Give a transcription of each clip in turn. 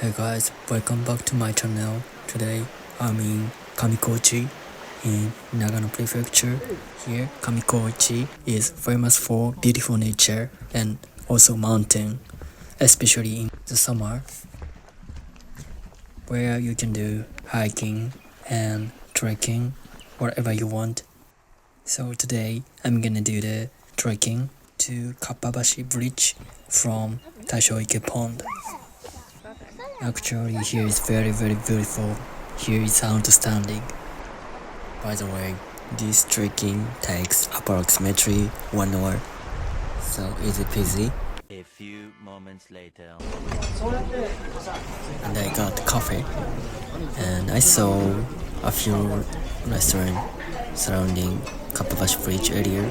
Hey guys, welcome back to my channel. Today I'm in Kamikochi in Nagano prefecture. Here Kamikochi is famous for beautiful nature and also mountain, especially in the summer, where you can do hiking and trekking whatever you want. So today I'm gonna do the trekking to Kappabashi Bridge from Taishoike Pond. Actually, here is very beautiful. Here is outstanding. By the way, this trekking takes approximately 1 hour, so easy peasy. A few moments later. And I got coffee, and I saw a few restaurants surrounding Kappabashi Bridge area.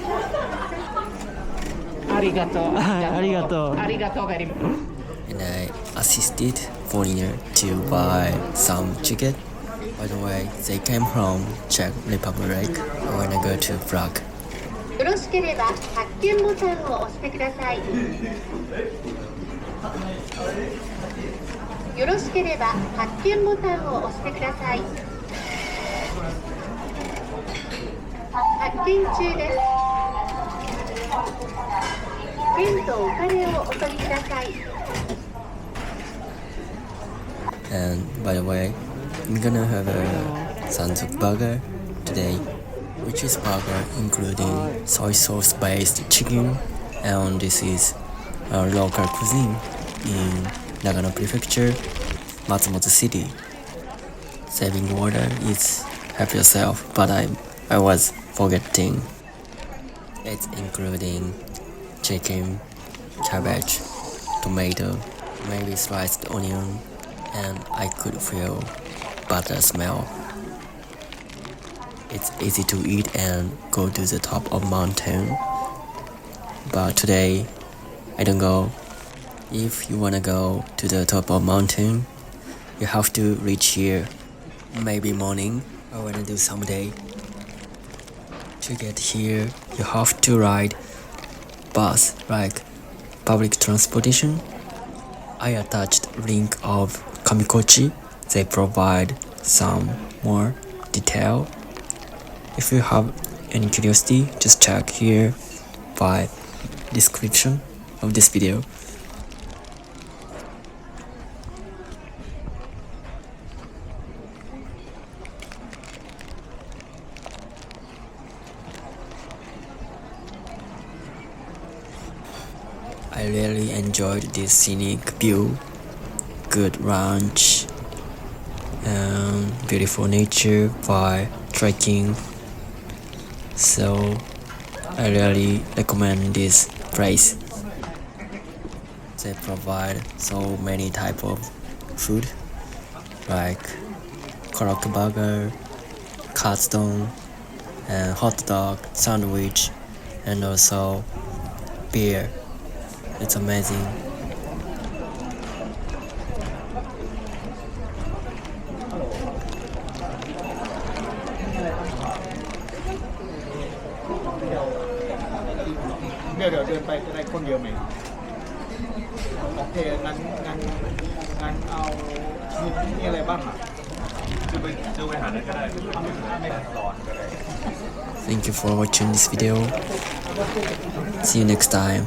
Arigato. Arigato. Arigato very much. And I assisted foreigner to buy some ticket. By the way, they came from Czech Republic when I go to Prague. よろしければ発見ボタンを押してください。よろしければ発見ボタンを押してください。発見中です。ペンとお金をお取りください。And by the way, I'm gonna have a Sanzoku burger today, which is burger including soy sauce based chicken, and this is a local cuisine in Nagano prefecture, Matsumoto city. Saving water is help yourself, but I was forgetting. It's including chicken, cabbage, tomato, maybe sliced onion, and I could feel butter smell. It's easy to eat and go to the top of mountain. But today, I don't go. If you wanna go to the top of mountain, you have to reach here. Maybe morning, I wanna do someday. To get here, you have to ride bus, like public transportation. I attached link of Kamikochi. They provide some more detail. If you have any curiosity, just check here by description of this video. I really enjoyed this scenic view, good lunch, and beautiful nature by trekking. So I really recommend this place. They provide so many type of food like karaoke burger, katsudon, and hot dog, sandwich, and also beer. It's amazing. Để เดินไปจะได้คนเดียวไหมโอเคงั้นเอามีอะไรบ้างอ่ะซื้อไปหาได้ก็ได้ไม่ร้อนก็ได้ Thank you for watching this video. See you next time.